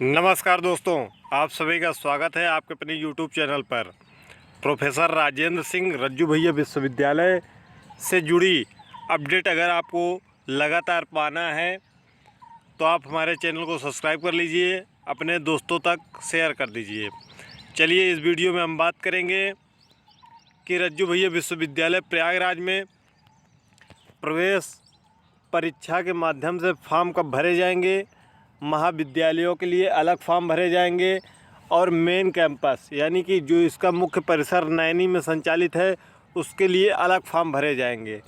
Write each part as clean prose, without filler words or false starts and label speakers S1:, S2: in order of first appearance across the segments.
S1: नमस्कार दोस्तों, आप सभी का स्वागत है आपके अपने YouTube चैनल पर। प्रोफेसर राजेंद्र सिंह रज्जू भैया विश्वविद्यालय से जुड़ी अपडेट अगर आपको लगातार पाना है तो आप हमारे चैनल को सब्सक्राइब कर लीजिए, अपने दोस्तों तक शेयर कर दीजिए। चलिए इस वीडियो में हम बात करेंगे कि रज्जू भैया विश्वविद्यालय प्रयागराज में प्रवेश परीक्षा के माध्यम से फॉर्म कब भरे जाएंगे, महाविद्यालयों के लिए अलग फॉर्म भरे जाएंगे और मेन कैंपस यानी कि जो इसका मुख्य परिसर नैनी में संचालित है उसके लिए अलग फॉर्म भरे जाएंगे।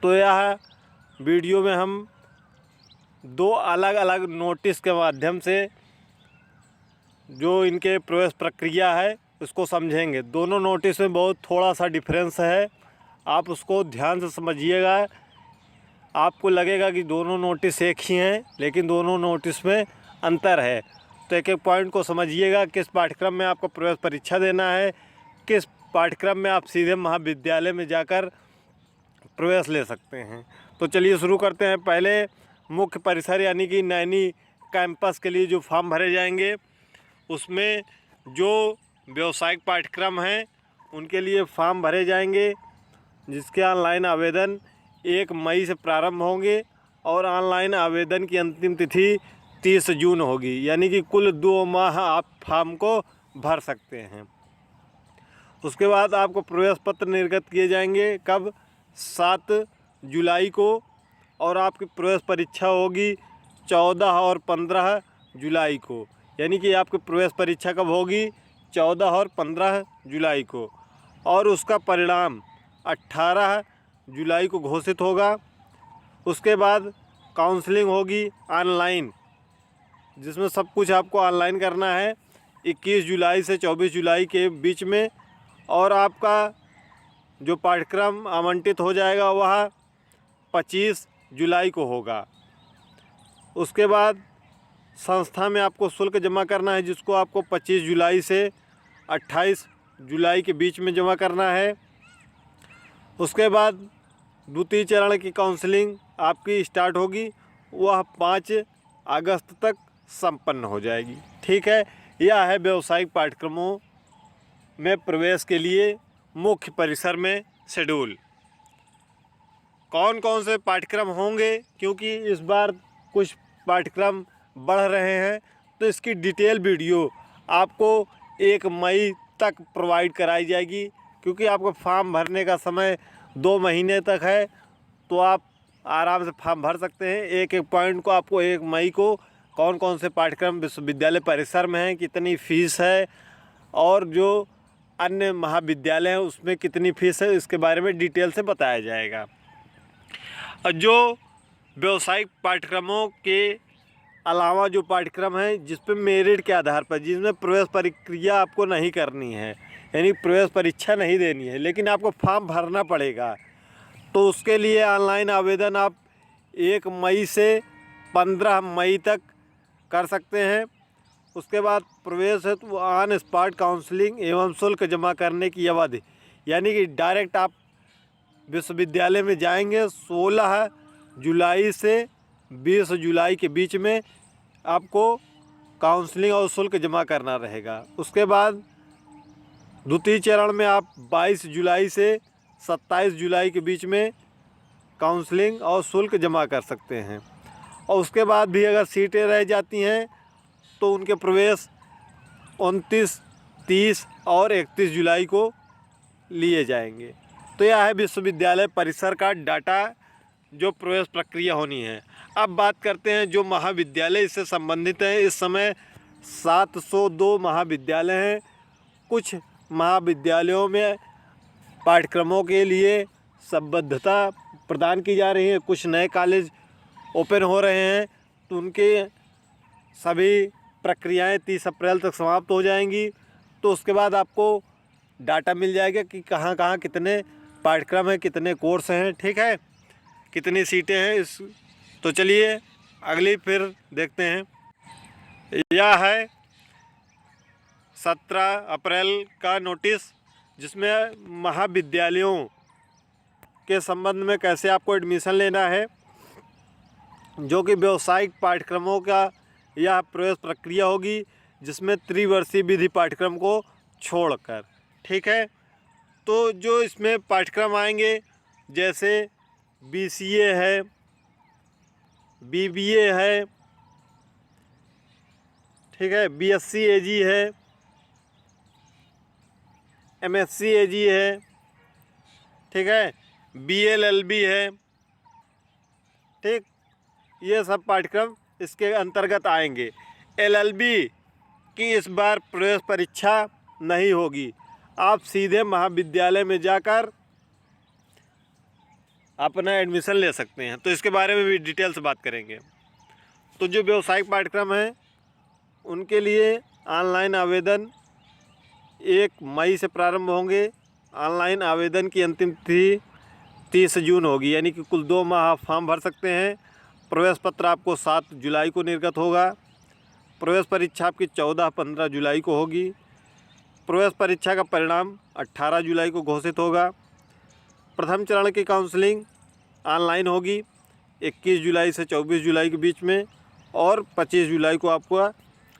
S1: तो यह वीडियो में हम दो अलग अलग नोटिस के माध्यम से जो इनके प्रवेश प्रक्रिया है उसको समझेंगे। दोनों नोटिस में बहुत थोड़ा सा डिफरेंस है, आप उसको ध्यान से समझिएगा। आपको लगेगा कि दोनों नोटिस एक ही हैं, लेकिन दोनों नोटिस में अंतर है। तो एक एक पॉइंट को समझिएगा, किस पाठ्यक्रम में आपको प्रवेश परीक्षा देना है, किस पाठ्यक्रम में आप सीधे महाविद्यालय में जाकर प्रवेश ले सकते हैं। तो चलिए शुरू करते हैं। पहले मुख्य परिसर यानी कि नैनी कैंपस के लिए जो फॉर्म भरे जाएंगे उसमें जो व्यावसायिक पाठ्यक्रम हैं उनके लिए फॉर्म भरे जाएंगे, जिसके ऑनलाइन आवेदन 1 मई से प्रारंभ होंगे और ऑनलाइन आवेदन की अंतिम तिथि 30 जून होगी, यानी कि कुल 2 माह आप फॉर्म को भर सकते हैं। उसके बाद आपको प्रवेश पत्र निर्गत किए जाएंगे कब, 7 जुलाई को, और आपकी प्रवेश परीक्षा होगी 14 और 15 जुलाई को। यानी कि आपकी प्रवेश परीक्षा कब होगी, 14 और 15 जुलाई को, और उसका परिणाम 18 जुलाई को घोषित होगा। उसके बाद काउंसलिंग होगी ऑनलाइन, जिसमें सब कुछ आपको ऑनलाइन करना है 21 जुलाई से 24 जुलाई के बीच में, और आपका जो पाठ्यक्रम आवंटित हो जाएगा वह 25 जुलाई को होगा। उसके बाद संस्था में आपको शुल्क जमा करना है, जिसको आपको 25 जुलाई से 28 जुलाई के बीच में जमा करना है। उसके बाद द्वितीय चरण की काउंसलिंग आपकी स्टार्ट होगी, वह 5 अगस्त तक संपन्न हो जाएगी। ठीक है, यह है व्यावसायिक पाठ्यक्रमों में प्रवेश के लिए मुख्य परिसर में शेड्यूल। कौन कौन से पाठ्यक्रम होंगे, क्योंकि इस बार कुछ पाठ्यक्रम बढ़ रहे हैं, तो इसकी डिटेल वीडियो आपको 1 मई तक प्रोवाइड कराई जाएगी। क्योंकि आपको फॉर्म भरने का समय 2 महीने तक है, तो आप आराम से फॉर्म भर सकते हैं। एक एक पॉइंट को आपको 1 मई को कौन कौन से पाठ्यक्रम विश्वविद्यालय परिसर में हैं, कितनी फ़ीस है, और जो अन्य महाविद्यालय हैं उसमें कितनी फ़ीस है, इसके बारे में डिटेल से बताया जाएगा। और जो व्यावसायिक पाठ्यक्रमों के अलावा जो पाठ्यक्रम हैं जिस पर मेरिट के आधार पर, जिसमें प्रवेश प्रक्रिया आपको नहीं करनी है, यानी प्रवेश परीक्षा नहीं देनी है, लेकिन आपको फॉर्म भरना पड़ेगा, तो उसके लिए ऑनलाइन आवेदन आप 1 मई से 15 मई तक कर सकते हैं। उसके बाद प्रवेश है तो ऑन स्पॉट काउंसलिंग एवं शुल्क जमा करने की अवधि, यानी कि डायरेक्ट आप विश्वविद्यालय में जाएंगे 16 जुलाई से 20 जुलाई के बीच में आपको काउंसलिंग और शुल्क जमा करना रहेगा। उसके बाद द्वितीय चरण में आप 22 जुलाई से 27 जुलाई के बीच में काउंसलिंग और शुल्क जमा कर सकते हैं। और उसके बाद भी अगर सीटें रह जाती हैं तो उनके प्रवेश 29, 30 और 31 जुलाई को लिए जाएंगे। तो यह है विश्वविद्यालय परिसर का डाटा, जो प्रवेश प्रक्रिया होनी है। अब बात करते हैं जो महाविद्यालय इससे संबंधित हैं। इस समय 702 महाविद्यालय हैं। कुछ महाविद्यालयों में पाठ्यक्रमों के लिए संबद्धता प्रदान की जा रही है, कुछ नए कॉलेज ओपन हो रहे हैं, तो उनके सभी प्रक्रियाएं 30 अप्रैल तक समाप्त हो जाएंगी। तो उसके बाद आपको डाटा मिल जाएगा कि कहाँ कहाँ कितने पाठ्यक्रम हैं, कितने कोर्स हैं, ठीक है, कितनी सीटें हैं। इस तो चलिए अगली फिर देखते हैं। यह है 17 अप्रैल का नोटिस, जिसमें महाविद्यालयों के संबंध में कैसे आपको एडमिशन लेना है, जो कि व्यावसायिक पाठ्यक्रमों का यह प्रवेश प्रक्रिया होगी जिसमें त्रिवर्षीय विधि पाठ्यक्रम को छोड़कर। ठीक है, तो जो इसमें पाठ्यक्रम आएंगे जैसे BCA है, BBA है, ठीक है, BSc AG है, MSc AG है, ठीक है, BLLB है। ठीक, ये सब पाठ्यक्रम इसके अंतर्गत आएंगे। LLB की इस बार प्रवेश परीक्षा नहीं होगी, आप सीधे महाविद्यालय में जाकर अपना एडमिशन ले सकते हैं। तो इसके बारे में भी डिटेल से बात करेंगे। तो जो व्यावसायिक पाठ्यक्रम हैं उनके लिए ऑनलाइन आवेदन 1 मई से प्रारंभ होंगे। ऑनलाइन आवेदन की अंतिम तिथि 30 जून होगी, यानी कि कुल 2 माह आप फॉर्म भर सकते हैं। प्रवेश पत्र आपको 7 जुलाई को निर्गत होगा। प्रवेश परीक्षा आपकी 14-15 जुलाई को होगी। प्रवेश परीक्षा का परिणाम 18 जुलाई को घोषित होगा। प्रथम चरण की काउंसलिंग ऑनलाइन होगी 21 जुलाई से 24 जुलाई के बीच में, और 25 जुलाई को आपको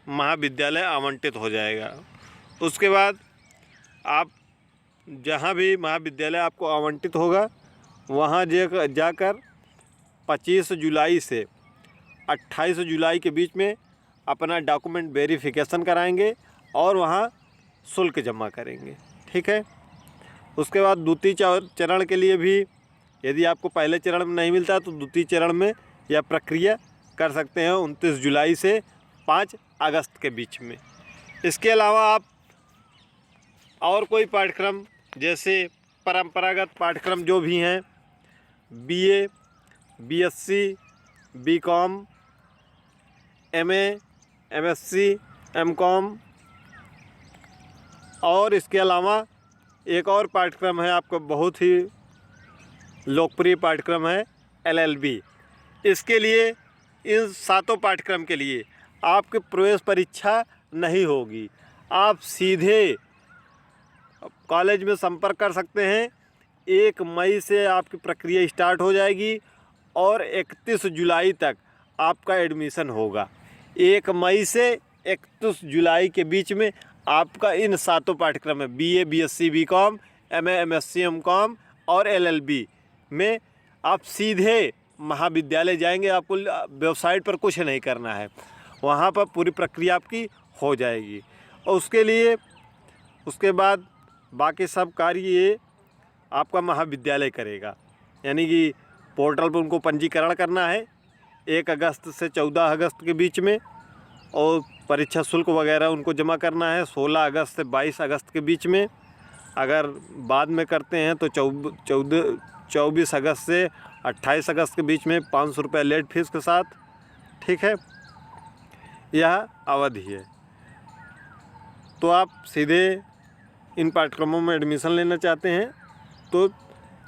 S1: महाविद्यालय आवंटित हो जाएगा। उसके बाद आप जहाँ भी महाविद्यालय आपको आवंटित होगा वहाँ जाकर 25 जुलाई से 28 जुलाई के बीच में अपना डॉक्यूमेंट वेरिफिकेशन कराएंगे और वहाँ शुल्क जमा करेंगे। ठीक है, उसके बाद द्वितीय चरण के लिए भी यदि आपको पहले चरण में नहीं मिलता तो द्वितीय चरण में यह प्रक्रिया कर सकते हैं 29 जुलाई से 5 अगस्त के बीच में। इसके अलावा आप और कोई पाठ्यक्रम जैसे परंपरागत पाठ्यक्रम जो भी हैं BA, BSc, BCom, MA, MSc, MCom, और इसके अलावा एक और पाठ्यक्रम है आपका बहुत ही लोकप्रिय पाठ्यक्रम है LLB। इसके लिए इन 7 पाठ्यक्रम के लिए आपकी प्रवेश परीक्षा नहीं होगी, आप सीधे कॉलेज में संपर्क कर सकते हैं। 1 मई से आपकी प्रक्रिया स्टार्ट हो जाएगी और 31 जुलाई तक आपका एडमिशन होगा। 1 मई से 31 जुलाई के बीच में आपका इन 7 पाठ्यक्रम में BA, BSc, BCom, MA, MSc, MCom और LLB में आप सीधे महाविद्यालय जाएंगे। आपको वेबसाइट पर कुछ नहीं करना है, वहाँ पर पूरी प्रक्रिया आपकी हो जाएगी। और उसके बाद बाकी सब कार्य ये आपका महाविद्यालय करेगा, यानी कि पोर्टल पर उनको पंजीकरण करना है 1 अगस्त से 14 अगस्त के बीच में, और परीक्षा शुल्क वगैरह उनको जमा करना है 16 अगस्त से 22 अगस्त के बीच में। अगर बाद में करते हैं तो 24 अगस्त से 28 अगस्त के बीच में 500 रुपये लेट फीस के साथ। ठीक है, यह अवधि है। तो आप सीधे इन पाठ्यक्रमों में एडमिशन लेना चाहते हैं तो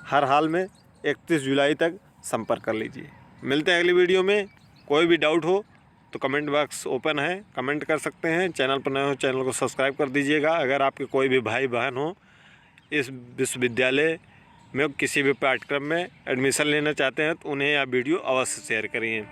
S1: हर हाल में 31 जुलाई तक संपर्क कर लीजिए। मिलते हैं अगली वीडियो में। कोई भी डाउट हो तो कमेंट बॉक्स ओपन है, कमेंट कर सकते हैं। चैनल पर नए हो चैनल को सब्सक्राइब कर दीजिएगा। अगर आपके कोई भी भाई बहन हो इस विश्वविद्यालय में किसी भी पाठ्यक्रम में एडमिशन लेना चाहते हैं तो उन्हें यह वीडियो अवश्य शेयर करिए।